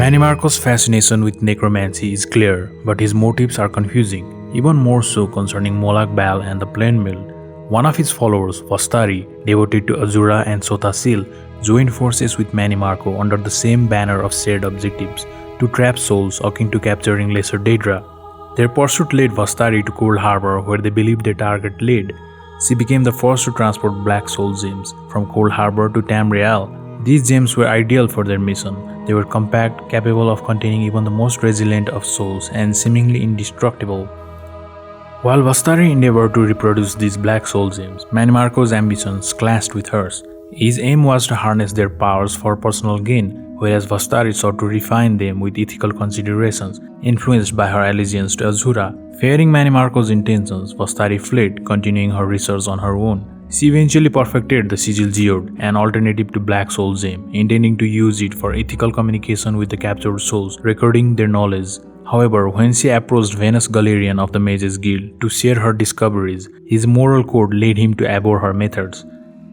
Mannimarco's fascination with necromancy is clear, but his motives are confusing, even more so concerning Molag Bal and the Planemeld. One of his followers, Vastarie, devoted to Azura and Sotha Sil, joined forces with Mannimarco under the same banner of shared objectives, to trap souls akin to capturing lesser Daedra. Their pursuit led Vastarie to Coldharbour, where they believed their target led. She became the first to transport black soul gems from Coldharbour to Tamriel. These gems were ideal for their mission. They were compact, capable of containing even the most resilient of souls, and seemingly indestructible. While Vastarie endeavored to reproduce these black soul gems, Mannimarco's ambitions clashed with hers. His aim was to harness their powers for personal gain, whereas Vastarie sought to refine them with ethical considerations, influenced by her allegiance to Azura. Fearing Mannimarco's intentions, Vastarie fled, continuing her research on her own. She eventually perfected the Sigil Geode, an alternative to Black Soul Gem, intending to use it for ethical communication with the captured souls, recording their knowledge. However, when she approached Venus Galerian of the Mages Guild to share her discoveries, his moral code led him to abhor her methods.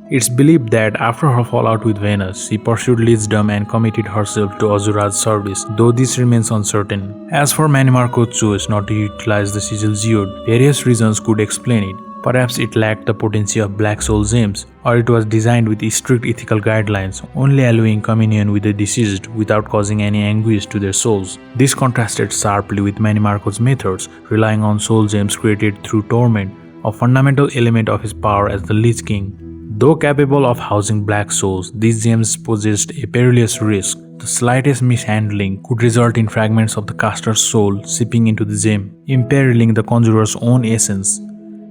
It's believed that after her fallout with Venus, she pursued lichdom and committed herself to Azura's service, though this remains uncertain. As for Mannimarco's choice not to utilize the Sigil Geode, various reasons could explain it. Perhaps it lacked the potency of Black Soul Gems, or it was designed with strict ethical guidelines, only allowing communion with the deceased without causing any anguish to their souls. This contrasted sharply with Mannimarco's methods, relying on soul gems created through torment, a fundamental element of his power as the Lich King. Though capable of housing black souls, these gems possessed a perilous risk. The slightest mishandling could result in fragments of the caster's soul seeping into the gem, imperiling the conjurer's own essence.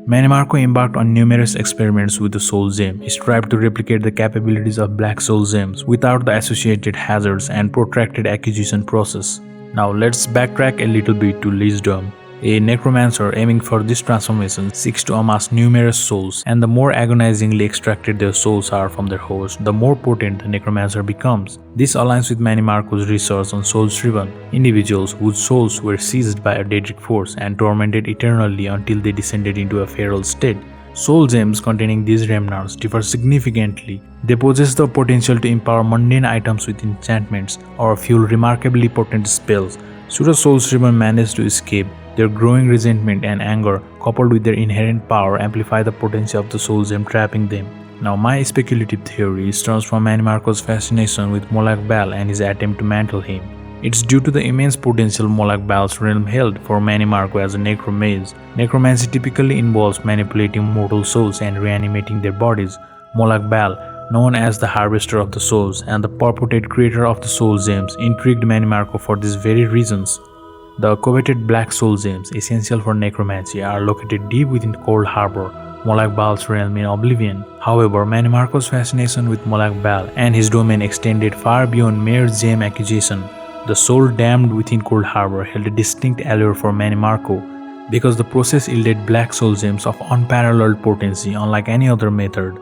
Mannimarco embarked on numerous experiments with the soul gem. He strived to replicate the capabilities of black soul gems without the associated hazards and protracted acquisition process. Now let's backtrack a little bit to lichdom. A necromancer aiming for this transformation seeks to amass numerous souls, and the more agonizingly extracted their souls are from their host, the more potent the necromancer becomes. This aligns with Mannimarco's research on soul-shriven, individuals whose souls were seized by a Daedric force and tormented eternally until they descended into a feral state. Soul gems containing these remnants differ significantly. They possess the potential to empower mundane items with enchantments or fuel remarkably potent spells. Should a soul-shriven manage to escape, their growing resentment and anger, coupled with their inherent power, amplify the potency of the soul gem trapping them. Now, my speculative theory stems from Mannimarco's fascination with Molag Bal and his attempt to mantle him. It's due to the immense potential Molag Bal's realm held for Mannimarco as a necromage. Necromancy typically involves manipulating mortal souls and reanimating their bodies. Molag Bal, known as the Harvester of the Souls and the purported creator of the soul gems, intrigued Mannimarco for these very reasons. The coveted black soul gems, essential for necromancy, are located deep within Coldharbour, Molag Bal's realm in Oblivion. However, Mannimarco's fascination with Molag Bal and his domain extended far beyond mere gem acquisition. The soul damned within Coldharbour held a distinct allure for Mannimarco, because the process yielded black soul gems of unparalleled potency, unlike any other method.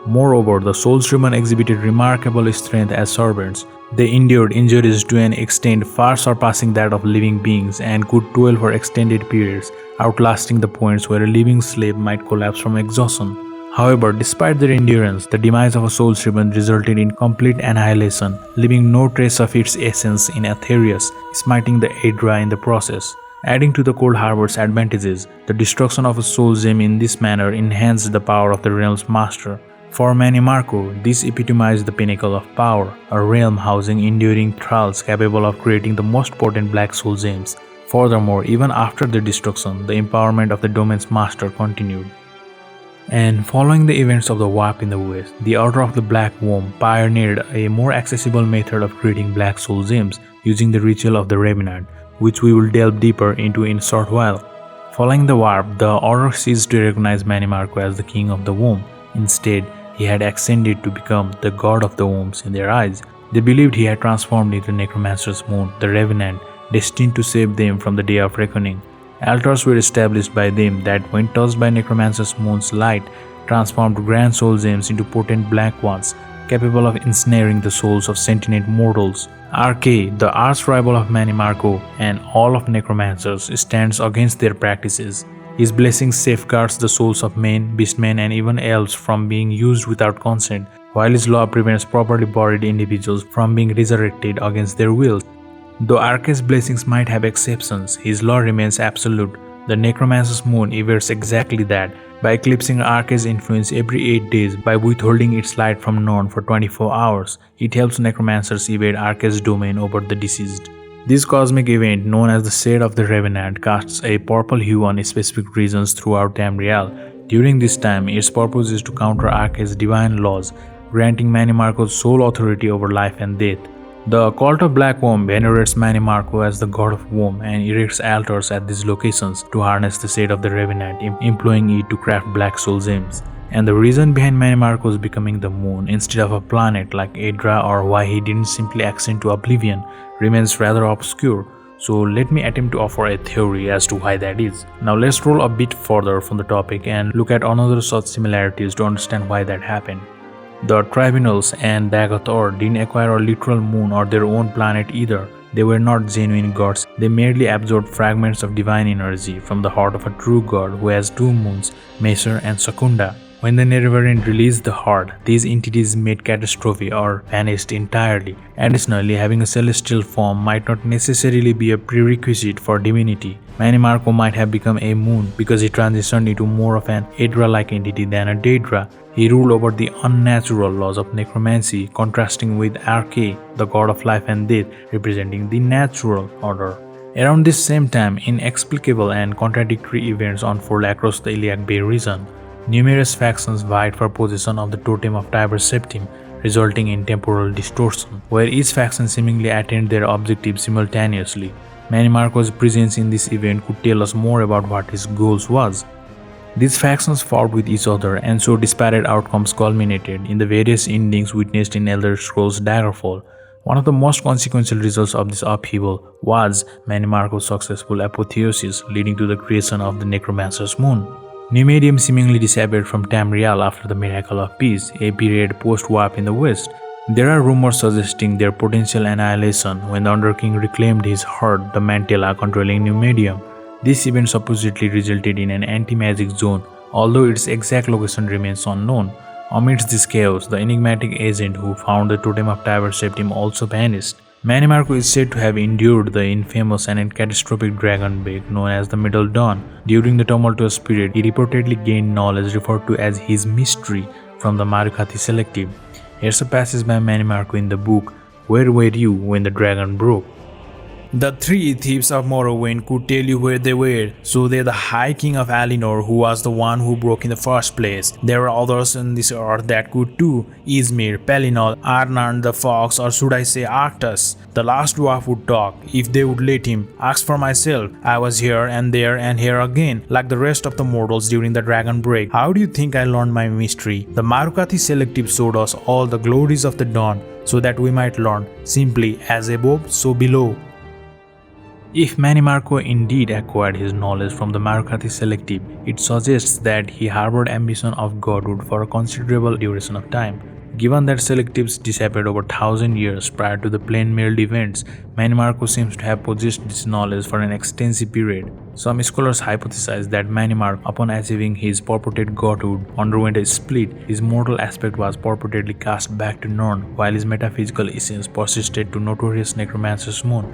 Moreover, the soul-shriven exhibited remarkable strength as servants. They endured injuries to an extent far surpassing that of living beings and could toil for extended periods, outlasting the points where a living slave might collapse from exhaustion. However, despite their endurance, the demise of a soul-shriven resulted in complete annihilation, leaving no trace of its essence in Aetherius, smiting the Daedra in the process. Adding to the Coldharbour's advantages, the destruction of a soul gem in this manner enhanced the power of the realm's master. For Mannimarco, this epitomized the pinnacle of power, a realm housing enduring thralls capable of creating the most potent black soul gems. Furthermore, even after their destruction, the empowerment of the domain's master continued. And following the events of the Warp in the West, the Order of the Black Worm pioneered a more accessible method of creating black soul gems using the ritual of the Revenant, which we will delve deeper into in a short while. Following the Warp, the Order ceased to recognize Mannimarco as the King of the Womb. Instead, he had ascended to become the god of the wombs in their eyes. They believed he had transformed into Necromancer's moon, the Revenant, destined to save them from the Day of Reckoning. Altars were established by them that, when touched by Necromancer's moon's light, transformed grand soul gems into potent black ones, capable of ensnaring the souls of sentient mortals. Arche, the arch-rival of Mannimarco and all of Necromancers, stands against their practices. His blessing safeguards the souls of men, beastmen, and even elves from being used without consent, while his law prevents properly buried individuals from being resurrected against their will. Though Arce's blessings might have exceptions, his law remains absolute. The Necromancer's moon evades exactly that, by eclipsing Arce's influence every 8 days by withholding its light from Norn for 24 hours. It helps Necromancers evade Arce's domain over the deceased. This cosmic event, known as the Shade of the Revenant, casts a purple hue on specific regions throughout Tamriel. During this time, its purpose is to counter Arce's divine laws, granting Mannimarco's sole authority over life and death. The cult of Black Worm venerates Mannimarco as the god of Worm and erects altars at these locations to harness the Shade of the Revenant, employing it to craft black soul gems. And the reason behind Mannimarco's becoming the moon instead of a planet like Daedra, or why he didn't simply ascend to oblivion, remains rather obscure. So let me attempt to offer a theory as to why that is. Now let's roll a bit further from the topic and look at another such similarities to understand why that happened. The tribunals and Dagoth didn't acquire a literal moon or their own planet either. They were not genuine gods, they merely absorbed fragments of divine energy from the heart of a true god who has two moons, Messer and Secunda. When the Nerevarine released the heart, these entities made catastrophe or vanished entirely. Additionally, having a celestial form might not necessarily be a prerequisite for divinity. Mannimarco might have become a moon because he transitioned into more of an Daedra-like entity than a Daedra. He ruled over the unnatural laws of necromancy, contrasting with Arce, the god of life and death, representing the natural order. Around this same time, inexplicable and contradictory events unfold across the Iliac Bay region. Numerous factions vied for possession of the totem of Tiber Septim, resulting in temporal distortion, where each faction seemingly attained their objectives simultaneously. Mannimarco's presence in this event could tell us more about what his goals was. These factions fought with each other, and so disparate outcomes culminated in the various endings witnessed in Elder Scrolls Daggerfall. One of the most consequential results of this upheaval was Mannimarco's successful apotheosis, leading to the creation of the Necromancer's Moon. Numidium seemingly disappeared from Tamriel after the Miracle of Peace, a period post-warp in the West. There are rumors suggesting their potential annihilation when the Underking reclaimed his herd, the Mantella, controlling Numidium. This event supposedly resulted in an anti-magic zone, although its exact location remains unknown. Amidst this chaos, the enigmatic agent who found the totem of Tiber Septim also vanished. Mannimarco is said to have endured the infamous and catastrophic dragon plague known as the Middle Dawn. During the tumultuous period, he reportedly gained knowledge referred to as his mystery from the Marukathi Selective. Here's a passage by Mannimarco in the book, "Where were you when the dragon broke?" The three thieves of Morrowind could tell you where they were, so they're the High King of Alinor, who was the one who broke in the first place. There were others on this earth that could too: Izmir, Pelinal, Arnan the Fox, or should I say Arctus. The last dwarf would talk, if they would let him. Ask for myself, I was here and there and here again, like the rest of the mortals during the dragon break. How do you think I learned my mystery? The Marukathi Selective showed us all the glories of the dawn, so that we might learn, simply as above, so below. If Mannimarco indeed acquired his knowledge from the Marukathi Selective, it suggests that he harbored ambition of godhood for a considerable duration of time. Given that Selectives disappeared over 1,000 years prior to the Planemeld events, Mannimarco seems to have possessed this knowledge for an extensive period. Some scholars hypothesize that Mannimarco, upon achieving his purported godhood, underwent a split. His mortal aspect was purportedly cast back to Norn, while his metaphysical essence persisted to notorious Necromancer's Moon.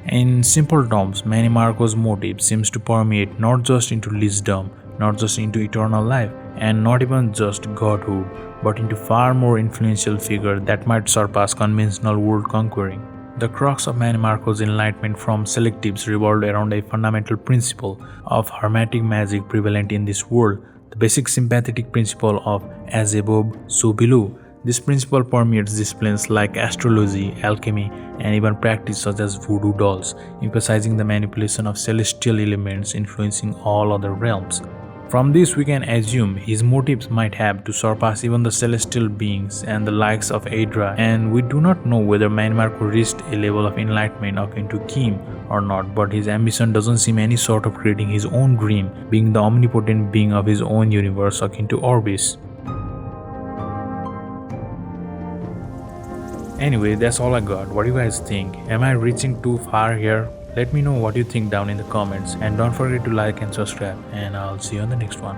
In simple terms, Mannimarco's motive seems to permeate not just into lichdom, not just into eternal life, and not even just godhood, but into far more influential figure that might surpass conventional world conquering. The crux of Mannimarco's enlightenment from Selectives revolved around a fundamental principle of hermetic magic prevalent in this world, the basic sympathetic principle of as above, so below. This principle permeates disciplines like astrology, alchemy, and even practice such as voodoo dolls, emphasizing the manipulation of celestial elements influencing all other realms. From this, we can assume his motives might have to surpass even the celestial beings and the likes of Daedra, and we do not know whether Mannimarco reached a level of enlightenment akin to Kim or not, but his ambition doesn't seem any sort of creating his own dream, being the omnipotent being of his own universe akin to Orbis. Anyway, that's all I got. What do you guys think? Am I reaching too far here? Let me know what you think down in the comments, and don't forget to like and subscribe, and I'll see you on the next one.